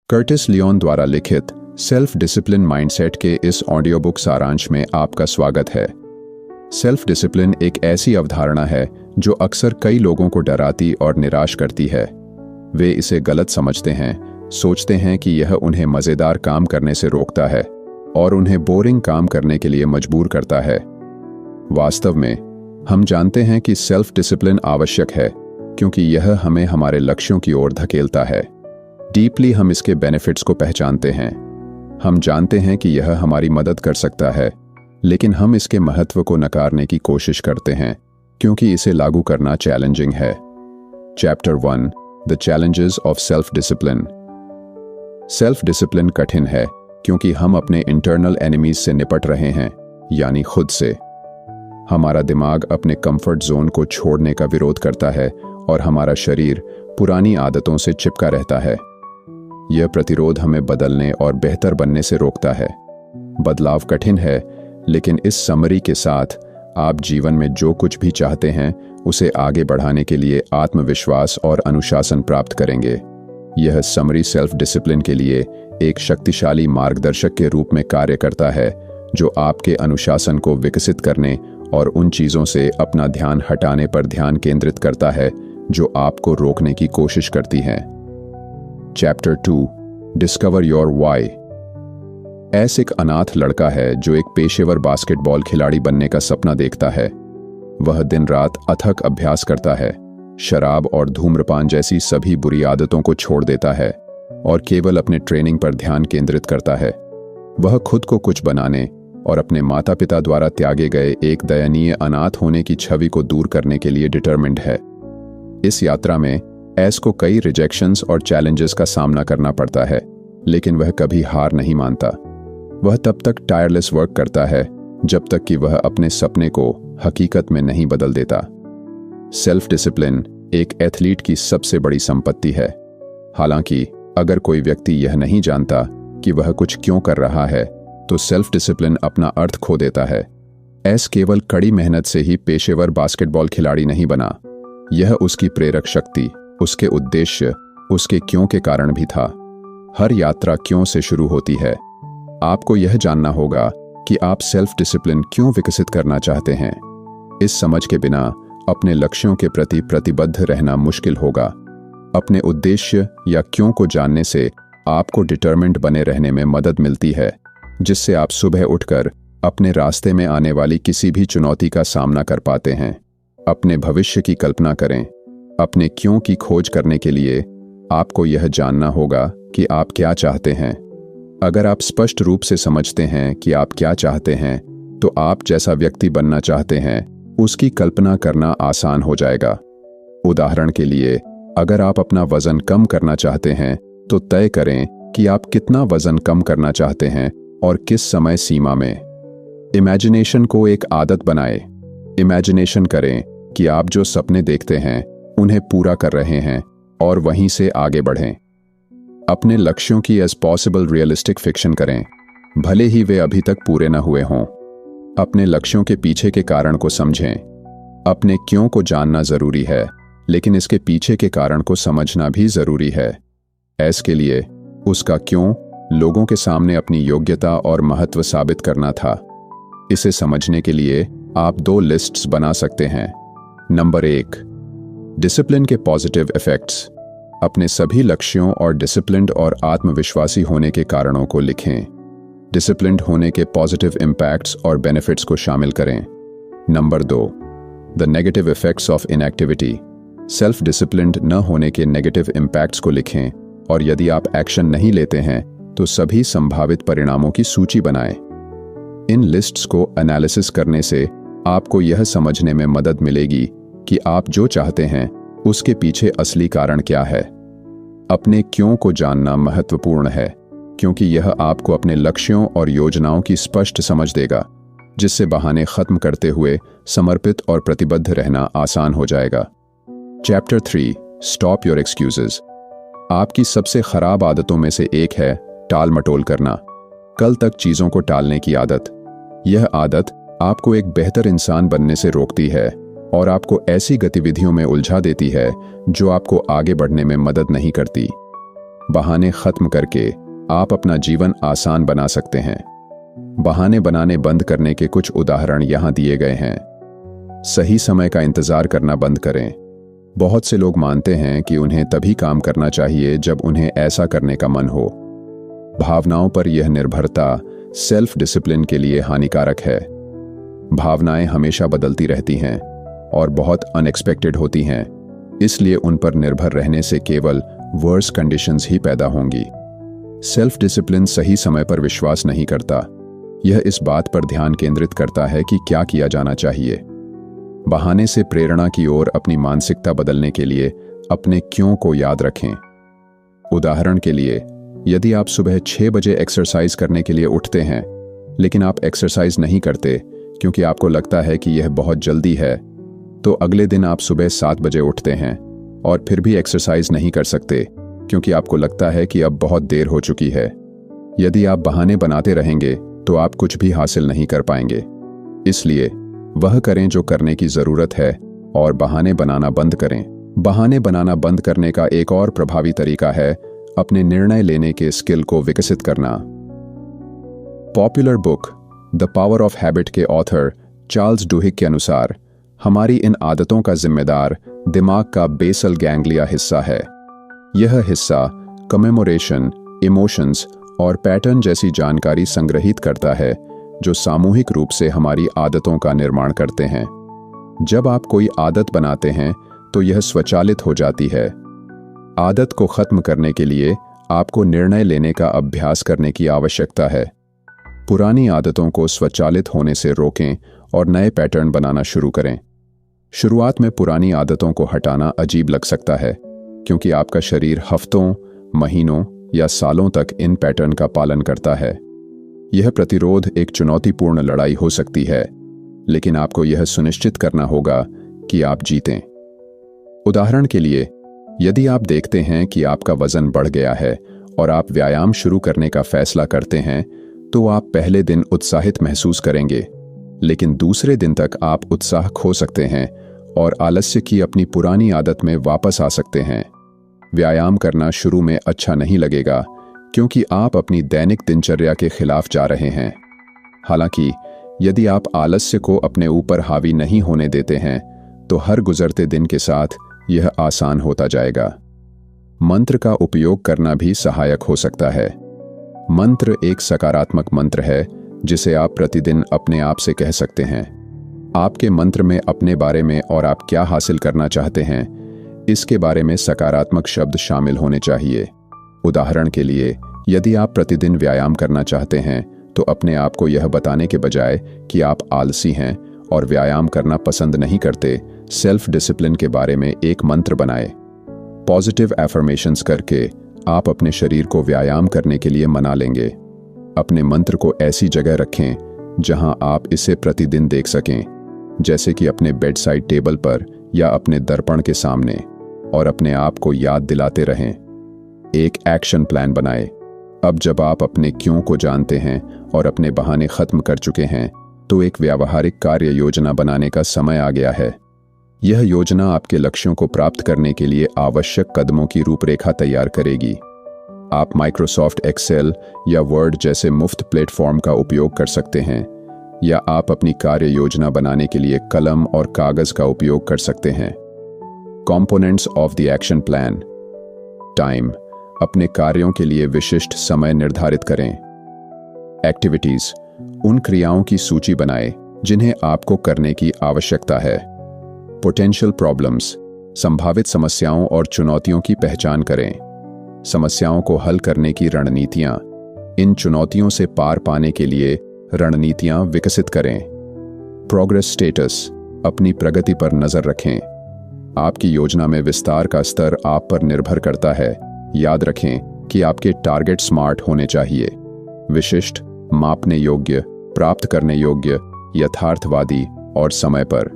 Curtis Leone द्वारा लिखित self discipline mindset के इस ऑडियो बुक सारांश में आपका स्वागत है। सेल्फ डिसिप्लिन एक ऐसी अवधारणा है जो अक्सर कई लोगों को डराती और निराश करती है। वे इसे गलत समझते हैं, सोचते हैं कि यह उन्हें मज़ेदार काम करने से रोकता है और उन्हें बोरिंग काम करने के लिए मजबूर करता है। वास्तव में हम जानते हैं कि सेल्फ डिसिप्लिन आवश्यक है क्योंकि यह हमें हमारे लक्ष्यों की ओर धकेलता है। डीपली हम इसके बेनिफिट्स को पहचानते हैं। हम जानते हैं कि यह हमारी मदद कर सकता है, लेकिन हम इसके महत्व को नकारने की कोशिश करते हैं क्योंकि इसे लागू करना चैलेंजिंग है। Chapter 1 the challenges of self discipline. Self discipline कठिन है क्योंकि हम अपने इंटरनल एनिमीज से निपट रहे हैं, यानी खुद से। हमारा दिमाग अपने कंफर्ट जोन को छोड़ने का विरोध करता है और हमारा शरीर पुरानी आदतों से चिपका रहता है। यह प्रतिरोध हमें बदलने और बेहतर बनने से रोकता है। बदलाव कठिन है, लेकिन इस समरी के साथ आप जीवन में जो कुछ भी चाहते हैं उसे आगे बढ़ाने के लिए आत्मविश्वास और अनुशासन प्राप्त करेंगे। यह समरी सेल्फ डिसिप्लिन के लिए एक शक्तिशाली मार्गदर्शक के रूप में कार्य करता है जो आपके अनुशासन को विकसित करने और उन चीज़ों से अपना ध्यान हटाने पर ध्यान केंद्रित करता है जो आपको रोकने की कोशिश करती हैं। Chapter 2 discover your why. S एक अनाथ लड़का है जो एक पेशेवर बास्केटबॉल खिलाड़ी बनने का सपना देखता है। वह दिन रात अथक अभ्यास करता है, शराब और धूम्रपान जैसी सभी बुरी आदतों को छोड़ देता है और केवल अपने ट्रेनिंग पर ध्यान केंद्रित करता है। वह खुद को कुछ बनाने और अपने माता पिता द्वारा त्यागे गए एक दयनीय अनाथ होने की छवि को दूर करने के लिए डिटरमिन्ड है। इस यात्रा में एस को कई रिजेक्शंस और चैलेंजेस का सामना करना पड़ता है, लेकिन वह कभी हार नहीं मानता। वह तब तक टायरलेस वर्क करता है जब तक कि वह अपने सपने को हकीकत में नहीं बदल देता। सेल्फ डिसिप्लिन एक एथलीट की सबसे बड़ी संपत्ति है। हालांकि अगर कोई व्यक्ति यह नहीं जानता कि वह कुछ क्यों कर रहा है, तो सेल्फ डिसिप्लिन अपना अर्थ खो देता है। एस केवल कड़ी मेहनत से ही पेशेवर बास्केटबॉल खिलाड़ी नहीं बना। यह उसकी प्रेरक शक्ति, उसके उद्देश्य, उसके क्यों के कारण भी था। हर यात्रा क्यों से शुरू होती है। आपको यह जानना होगा कि आप सेल्फ डिसिप्लिन क्यों विकसित करना चाहते हैं। इस समझ के बिना अपने लक्ष्यों के प्रति प्रतिबद्ध रहना मुश्किल होगा। अपने उद्देश्य या क्यों को जानने से आपको डिटरमिन्ड बने रहने में मदद मिलती है, जिससे आप सुबह उठकर अपने रास्ते में आने वाली किसी भी चुनौती का सामना कर पाते हैं। अपने भविष्य की कल्पना करें। अपने क्यों की खोज करने के लिए आपको यह जानना होगा कि आप क्या चाहते हैं। अगर आप स्पष्ट रूप से समझते हैं कि आप क्या चाहते हैं, तो आप जैसा व्यक्ति बनना चाहते हैं उसकी कल्पना करना आसान हो जाएगा। उदाहरण के लिए, अगर आप अपना वजन कम करना चाहते हैं, तो तय करें कि आप कितना वजन कम करना चाहते हैं और किस समय सीमा में। इमेजिनेशन को एक आदत बनाएं। इमेजिनेशन करें कि आप जो सपने देखते हैं उन्हें पूरा कर रहे हैं और वहीं से आगे बढ़ें। अपने लक्ष्यों की एज पॉसिबल रियलिस्टिक फिक्शन करें, भले ही वे अभी तक पूरे न हुए हों। अपने लक्ष्यों के पीछे के कारण को समझें। अपने क्यों को जानना जरूरी है, लेकिन इसके पीछे के कारण को समझना भी जरूरी है। एस के लिए उसका क्यों लोगों के सामने अपनी योग्यता और महत्व साबित करना था। इसे समझने के लिए आप 2 लिस्ट्स बना सकते हैं। नंबर 1, डिसिप्लिन के पॉजिटिव इफेक्ट्स। अपने सभी लक्ष्यों और डिसिप्लिन्ड और आत्मविश्वासी होने के कारणों को लिखें। डिसिप्लिन्ड होने के पॉजिटिव इम्पैक्ट्स और बेनिफिट्स को शामिल करें। Number 2, the negative effects of inactivity. Self disciplined न होने के नेगेटिव इम्पैक्ट्स को लिखें और यदि आप एक्शन नहीं लेते हैं तो सभी संभावित परिणामों की सूची बनाएं। इन लिस्ट्स को एनालिसिस करने से आपको यह समझने में मदद मिलेगी कि आप जो चाहते हैं उसके पीछे असली कारण क्या है। अपने क्यों को जानना महत्वपूर्ण है क्योंकि यह आपको अपने लक्ष्यों और योजनाओं की स्पष्ट समझ देगा, जिससे बहाने खत्म करते हुए समर्पित और प्रतिबद्ध रहना आसान हो जाएगा। Chapter 3 stop your excuses. आपकी सबसे खराब आदतों में से एक है टाल मटोल करना, कल तक चीजों को टालने की आदत। यह आदत आपको एक बेहतर इंसान बनने से रोकती है और आपको ऐसी गतिविधियों में उलझा देती है जो आपको आगे बढ़ने में मदद नहीं करती। बहाने खत्म करके आप अपना जीवन आसान बना सकते हैं। बहाने बनाने बंद करने के कुछ उदाहरण यहां दिए गए हैं। सही समय का इंतजार करना बंद करें। बहुत से लोग मानते हैं कि उन्हें तभी काम करना चाहिए जब उन्हें ऐसा करने का मन हो। भावनाओं पर यह निर्भरता सेल्फ डिसिप्लिन के लिए हानिकारक है। भावनाएं हमेशा बदलती रहती हैं और बहुत अनएक्सपेक्टेड होती हैं, इसलिए उन पर निर्भर रहने से केवल वर्स कंडीशंस ही पैदा होंगी। सेल्फ डिसिप्लिन सही समय पर विश्वास नहीं करता। यह इस बात पर ध्यान केंद्रित करता है कि क्या किया जाना चाहिए। बहाने से प्रेरणा की ओर अपनी मानसिकता बदलने के लिए अपने क्यों को याद रखें। उदाहरण के लिए, यदि आप सुबह 6 बजे एक्सरसाइज करने के लिए उठते हैं, लेकिन आप एक्सरसाइज नहीं करते क्योंकि आपको लगता है कि यह बहुत जल्दी है, तो अगले दिन आप सुबह 7 बजे उठते हैं और फिर भी एक्सरसाइज नहीं कर सकते क्योंकि आपको लगता है कि अब बहुत देर हो चुकी है। यदि आप बहाने बनाते रहेंगे तो आप कुछ भी हासिल नहीं कर पाएंगे। इसलिए वह करें जो करने की जरूरत है और बहाने बनाना बंद करें। बहाने बनाना बंद करने का एक और प्रभावी तरीका है अपने निर्णय लेने के स्किल को विकसित करना। Popular book the power of habit के ऑथर चार्ल्स डुहिग के अनुसार हमारी इन आदतों का जिम्मेदार दिमाग का बेसल गैंग्लिया हिस्सा है। यह हिस्सा कमेमोरेशन, इमोशंस और पैटर्न जैसी जानकारी संग्रहित करता है जो सामूहिक रूप से हमारी आदतों का निर्माण करते हैं। जब आप कोई आदत बनाते हैं तो यह स्वचालित हो जाती है। आदत को खत्म करने के लिए आपको निर्णय लेने का अभ्यास करने की आवश्यकता है। पुरानी आदतों को स्वचालित होने से रोकें और नए पैटर्न बनाना शुरू करें। शुरुआत में पुरानी आदतों को हटाना अजीब लग सकता है क्योंकि आपका शरीर हफ्तों, महीनों या सालों तक इन पैटर्न का पालन करता है। यह प्रतिरोध एक चुनौतीपूर्ण लड़ाई हो सकती है, लेकिन आपको यह सुनिश्चित करना होगा कि आप जीतें। उदाहरण के लिए, यदि आप देखते हैं कि आपका वजन बढ़ गया है और आप व्यायाम शुरू करने का फैसला करते हैं, तो आप पहले दिन उत्साहित महसूस करेंगे, लेकिन दूसरे दिन तक आप उत्साह खो सकते हैं और आलस्य की अपनी पुरानी आदत में वापस आ सकते हैं। व्यायाम करना शुरू में अच्छा नहीं लगेगा क्योंकि आप अपनी दैनिक दिनचर्या के खिलाफ जा रहे हैं। हालांकि यदि आप आलस्य को अपने ऊपर हावी नहीं होने देते हैं, तो हर गुजरते दिन के साथ यह आसान होता जाएगा। मंत्र का उपयोग करना भी सहायक हो सकता है। मंत्र एक सकारात्मक मंत्र है जिसे आप प्रतिदिन अपने आप से कह सकते हैं। आपके मंत्र में अपने बारे में और आप क्या हासिल करना चाहते हैं, इसके बारे में सकारात्मक शब्द शामिल होने चाहिए। उदाहरण के लिए, यदि आप प्रतिदिन व्यायाम करना चाहते हैं, तो अपने आप को यह बताने के बजाय कि आप आलसी हैं और व्यायाम करना पसंद नहीं करते, सेल्फ डिसिप्लिन के बारे में एक मंत्र बनाएं। पॉजिटिव एफर्मेशंस करके आप अपने शरीर को व्यायाम करने के लिए मना लेंगे। अपने मंत्र को ऐसी जगह रखें जहां आप इसे प्रतिदिन देख सकें, जैसे कि अपने बेड साइड टेबल पर या अपने दर्पण के सामने, और अपने आप को याद दिलाते रहें। एक एक्शन प्लान बनाएं। अब जब आप अपने क्यों को जानते हैं और अपने बहाने खत्म कर चुके हैं, तो एक व्यावहारिक कार्य योजना बनाने का समय आ गया है। यह योजना आपके लक्ष्यों को प्राप्त करने के लिए आवश्यक कदमों की रूपरेखा तैयार करेगी। आप माइक्रोसॉफ्ट एक्सेल या वर्ड जैसे मुफ्त प्लेटफॉर्म का उपयोग कर सकते हैं, या आप अपनी कार्य योजना बनाने के लिए कलम और कागज का उपयोग कर सकते हैं। Components of the action plan. Time, अपने कार्यों के लिए विशिष्ट समय निर्धारित करें। एक्टिविटीज, उन क्रियाओं की सूची बनाएं जिन्हें आपको करने की आवश्यकता है। पोटेंशियल प्रॉब्लम्स, संभावित समस्याओं और चुनौतियों की पहचान करें। समस्याओं को हल करने की रणनीतियां, इन चुनौतियों से पार पाने के लिए रणनीतियां विकसित करें। प्रोग्रेस स्टेटस, अपनी प्रगति पर नजर रखें। आपकी योजना में विस्तार का स्तर आप पर निर्भर करता है। याद रखें कि आपके टारगेट स्मार्ट होने चाहिए, विशिष्ट, मापने योग्य, प्राप्त करने योग्य, यथार्थवादी और समय पर।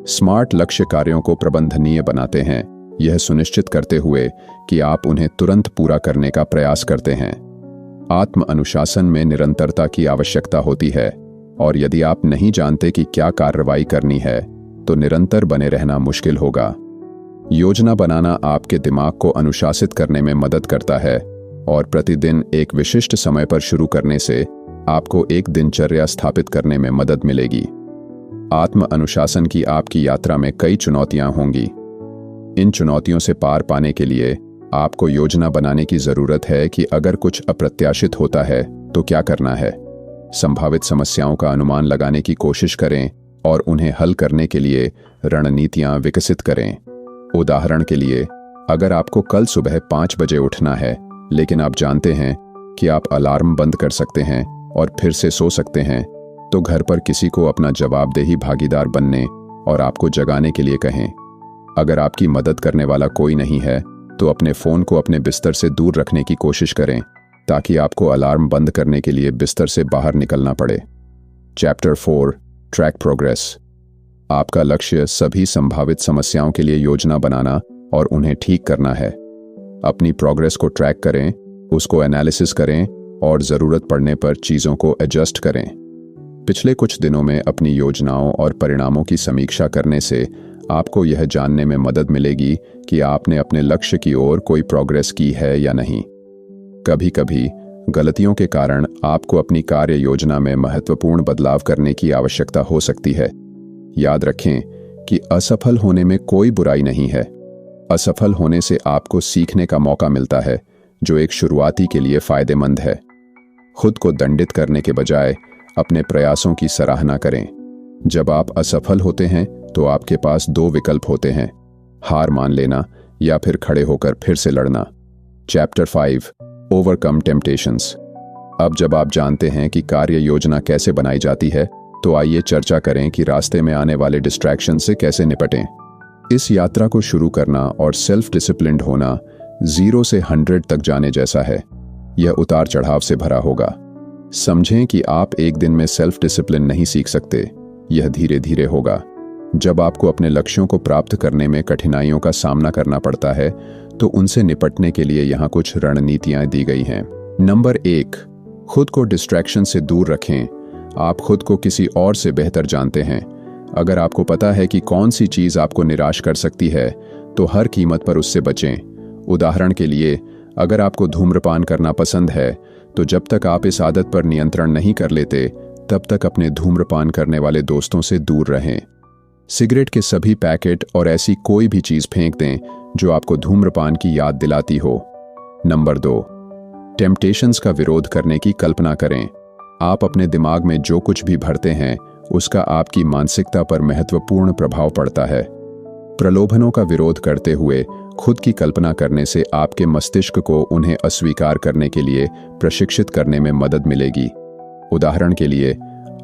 स्मार्ट लक्ष्य कार्यों को प्रबंधनीय बनाते हैं, यह सुनिश्चित करते हुए कि आप उन्हें तुरंत पूरा करने का प्रयास करते हैं। आत्म अनुशासन में निरंतरता की आवश्यकता होती है, और यदि आप नहीं जानते कि क्या कार्रवाई करनी है, तो निरंतर बने रहना मुश्किल होगा। योजना बनाना आपके दिमाग को अनुशासित करने में मदद करता है और प्रतिदिन एक विशिष्ट समय पर शुरू करने से आपको एक दिनचर्या स्थापित करने में मदद मिलेगी। आत्म अनुशासन की आपकी यात्रा में कई चुनौतियां होंगी। इन चुनौतियों से पार पाने के लिए आपको योजना बनाने की जरूरत है कि अगर कुछ अप्रत्याशित होता है तो क्या करना है। संभावित समस्याओं का अनुमान लगाने की कोशिश करें और उन्हें हल करने के लिए रणनीतियां विकसित करें। उदाहरण के लिए, अगर आपको कल सुबह 5 बजे उठना है, लेकिन आप जानते हैं कि आप अलार्म बंद कर सकते हैं और फिर से सो सकते हैं, तो घर पर किसी को अपना जवाबदेही भागीदार बनने और आपको जगाने के लिए कहें। अगर आपकी मदद करने वाला कोई नहीं है, तो अपने फ़ोन को अपने बिस्तर से दूर रखने की कोशिश करें ताकि आपको अलार्म बंद करने के लिए बिस्तर से बाहर निकलना पड़े। Chapter 4 track progress. आपका लक्ष्य सभी संभावित समस्याओं के लिए योजना बनाना और उन्हें ठीक करना है। अपनी प्रोग्रेस को ट्रैक करें, उसको एनालिसिस करें और ज़रूरत पड़ने पर चीज़ों को एडजस्ट करें। पिछले कुछ दिनों में अपनी योजनाओं और परिणामों की समीक्षा करने से आपको यह जानने में मदद मिलेगी कि आपने अपने लक्ष्य की ओर कोई प्रोग्रेस की है या नहीं। कभी कभी गलतियों के कारण आपको अपनी कार्य योजना में महत्वपूर्ण बदलाव करने की आवश्यकता हो सकती है। याद रखें कि असफल होने में कोई बुराई नहीं है। असफल होने से आपको सीखने का मौका मिलता है, जो एक शुरुआती के लिए फायदेमंद है। खुद को दंडित करने के बजाय अपने प्रयासों की सराहना करें। जब आप असफल होते हैं तो आपके पास 2 विकल्प होते हैं, हार मान लेना या फिर खड़े होकर फिर से लड़ना। Chapter 5 overcome temptations. अब जब आप जानते हैं कि कार्य योजना कैसे बनाई जाती है, तो आइए चर्चा करें कि रास्ते में आने वाले डिस्ट्रैक्शन से कैसे निपटें। इस यात्रा को शुरू करना और सेल्फ डिसिप्लिन्ड होना 0 से 100 तक जाने जैसा है। यह उतार चढ़ाव से भरा होगा। समझें कि आप एक दिन में सेल्फ डिसिप्लिन नहीं सीख सकते, यह धीरे धीरे होगा। जब आपको अपने लक्ष्यों को प्राप्त करने में कठिनाइयों का सामना करना पड़ता है, तो उनसे निपटने के लिए यहाँ कुछ रणनीतियाँ दी गई हैं। नंबर 1, खुद को डिस्ट्रैक्शन से दूर रखें। आप खुद को किसी और से बेहतर जानते हैं। अगर आपको पता है कि कौन सी चीज़ आपको निराश कर सकती है, तो हर कीमत पर उससे बचें। उदाहरण के लिए, अगर आपको धूम्रपान करना पसंद है, तो जब तक आप इस आदत पर नियंत्रण नहीं कर लेते, तब तक अपने धूम्रपान करने वाले दोस्तों से दूर रहें। सिगरेट के सभी पैकेट और ऐसी कोई भी चीज़ फेंक दें जो आपको धूम्रपान की याद दिलाती हो। नंबर 2, टेम्पटेशंस का विरोध करने की कल्पना करें। आप अपने दिमाग में जो कुछ भी भरते हैं, उसका आपकी मानसिकता पर महत्वपूर्ण प्रभाव पड़ता है। प्रलोभनों का विरोध करते हुए खुद की कल्पना करने से आपके मस्तिष्क को उन्हें अस्वीकार करने के लिए प्रशिक्षित करने में मदद मिलेगी। उदाहरण के लिए,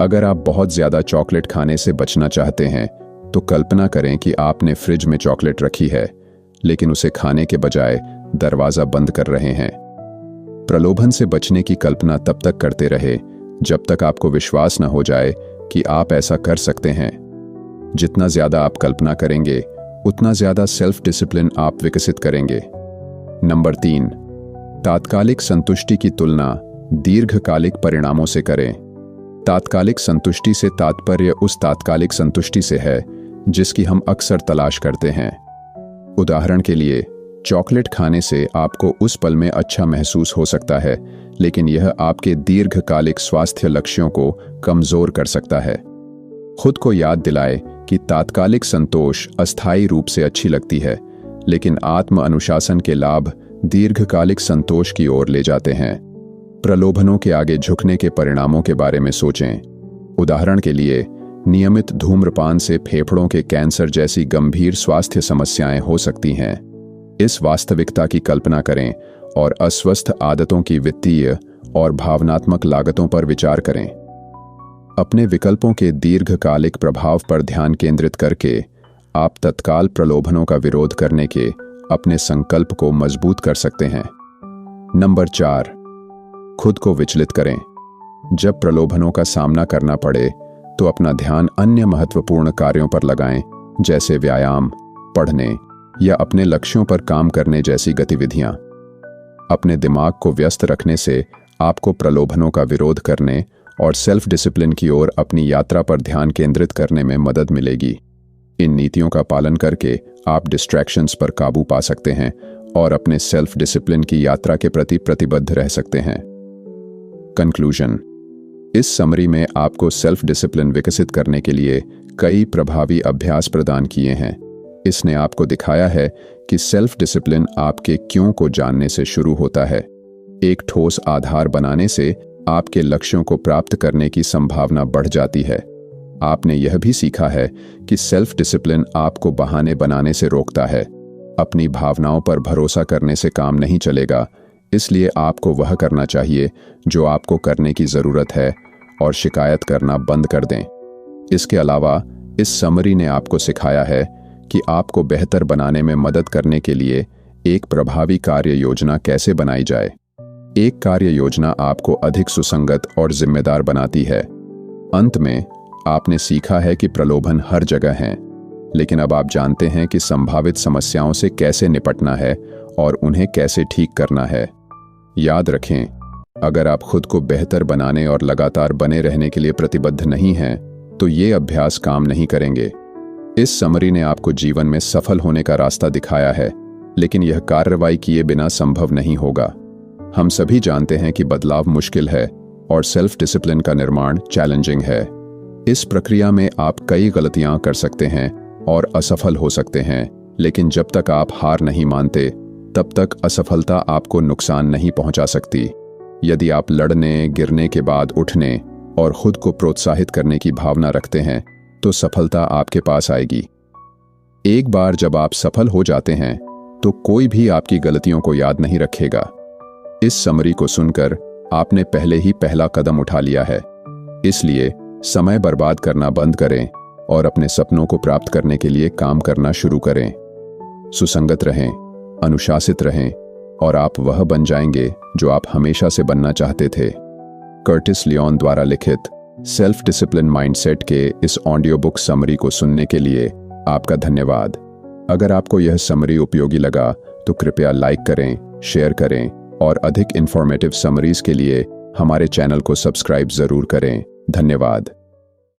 अगर आप बहुत ज़्यादा चॉकलेट खाने से बचना चाहते हैं, तो कल्पना करें कि आपने फ्रिज में चॉकलेट रखी है, लेकिन उसे खाने के बजाय दरवाज़ा बंद कर रहे हैं। प्रलोभन से बचने की कल्पना तब तक करते रहे जब तक आपको विश्वास न हो जाए कि आप ऐसा कर सकते हैं। जितना ज़्यादा आप कल्पना करेंगे, उतना ज़्यादा सेल्फ डिसिप्लिन आप विकसित करेंगे। नंबर 3, तात्कालिक संतुष्टि की तुलना दीर्घकालिक परिणामों से करें। तात्कालिक संतुष्टि से तात्पर्य उस तात्कालिक संतुष्टि से है जिसकी हम अक्सर तलाश करते हैं। उदाहरण के लिए, चॉकलेट खाने से आपको उस पल में अच्छा महसूस हो सकता है, लेकिन यह आपके दीर्घकालिक स्वास्थ्य लक्ष्यों को कमजोर कर सकता है। खुद को याद दिलाएं कि तात्कालिक संतोष अस्थायी रूप से अच्छी लगती है, लेकिन आत्म अनुशासन के लाभ दीर्घकालिक संतोष की ओर ले जाते हैं। प्रलोभनों के आगे झुकने के परिणामों के बारे में सोचें। उदाहरण के लिए, नियमित धूम्रपान से फेफड़ों के कैंसर जैसी गंभीर स्वास्थ्य समस्याएं हो सकती हैं। इस वास्तविकता की कल्पना करें और अस्वस्थ आदतों की वित्तीय और भावनात्मक लागतों पर विचार करें। अपने विकल्पों के दीर्घकालिक प्रभाव पर ध्यान केंद्रित करके आप तत्काल प्रलोभनों का विरोध करने के अपने संकल्प को मजबूत कर सकते हैं। नंबर 4, खुद को विचलित करें। जब प्रलोभनों का सामना करना पड़े, तो अपना ध्यान अन्य महत्वपूर्ण कार्यों पर लगाएं, जैसे व्यायाम, पढ़ने या अपने लक्ष्यों पर काम करने जैसी गतिविधियां। अपने दिमाग को व्यस्त रखने से आपको प्रलोभनों का विरोध करने और सेल्फ डिसिप्लिन की ओर अपनी यात्रा पर ध्यान केंद्रित करने में मदद मिलेगी। इन नीतियों का पालन करके आप डिस्ट्रैक्शंस पर काबू पा सकते हैं और अपने सेल्फ डिसिप्लिन की यात्रा के प्रति प्रतिबद्ध रह सकते हैं। कंक्लूजन: इस समरी में आपको सेल्फ डिसिप्लिन विकसित करने के लिए कई प्रभावी अभ्यास प्रदान किए हैं। इसने आपको दिखाया है कि सेल्फ डिसिप्लिन आपके क्यों को जानने से शुरू होता है। एक ठोस आधार बनाने से आपके लक्ष्यों को प्राप्त करने की संभावना बढ़ जाती है। आपने यह भी सीखा है कि सेल्फ डिसिप्लिन आपको बहाने बनाने से रोकता है। अपनी भावनाओं पर भरोसा करने से काम नहीं चलेगा, इसलिए आपको वह करना चाहिए जो आपको करने की ज़रूरत है और शिकायत करना बंद कर दें। इसके अलावा इस समरी ने आपको सिखाया है कि आपको बेहतर बनाने में मदद करने के लिए एक प्रभावी कार्य योजना कैसे बनाई जाए। एक कार्य योजना आपको अधिक सुसंगत और जिम्मेदार बनाती है। अंत में आपने सीखा है कि प्रलोभन हर जगह हैं, लेकिन अब आप जानते हैं कि संभावित समस्याओं से कैसे निपटना है और उन्हें कैसे ठीक करना है। याद रखें, अगर आप खुद को बेहतर बनाने और लगातार बने रहने के लिए प्रतिबद्ध नहीं हैं, तो ये अभ्यास काम नहीं करेंगे। इस समरी ने आपको जीवन में सफल होने का रास्ता दिखाया है, लेकिन यह कार्रवाई किए बिना संभव नहीं होगा। हम सभी जानते हैं कि बदलाव मुश्किल है और सेल्फ डिसिप्लिन का निर्माण चैलेंजिंग है। इस प्रक्रिया में आप कई गलतियां कर सकते हैं और असफल हो सकते हैं, लेकिन जब तक आप हार नहीं मानते, तब तक असफलता आपको नुकसान नहीं पहुंचा सकती। यदि आप लड़ने, गिरने के बाद उठने और खुद को प्रोत्साहित करने की भावना रखते हैं, तो सफलता आपके पास आएगी। एक बार जब आप सफल हो जाते हैं, तो कोई भी आपकी गलतियों को याद नहीं रखेगा। इस समरी को सुनकर आपने पहले ही पहला कदम उठा लिया है। इसलिए समय बर्बाद करना बंद करें और अपने सपनों को प्राप्त करने के लिए काम करना शुरू करें। सुसंगत रहें, अनुशासित रहें और आप वह बन जाएंगे जो आप हमेशा से बनना चाहते थे। कर्टिस लियोन द्वारा लिखित सेल्फ डिसिप्लिन माइंडसेट के इस ऑडियो बुक समरी को सुनने के लिए आपका धन्यवाद। अगर आपको यह समरी उपयोगी लगा तो कृपया लाइक करें, शेयर करें और अधिक इंफॉर्मेटिव समरीज के लिए हमारे चैनल को सब्सक्राइब जरूर करें। धन्यवाद।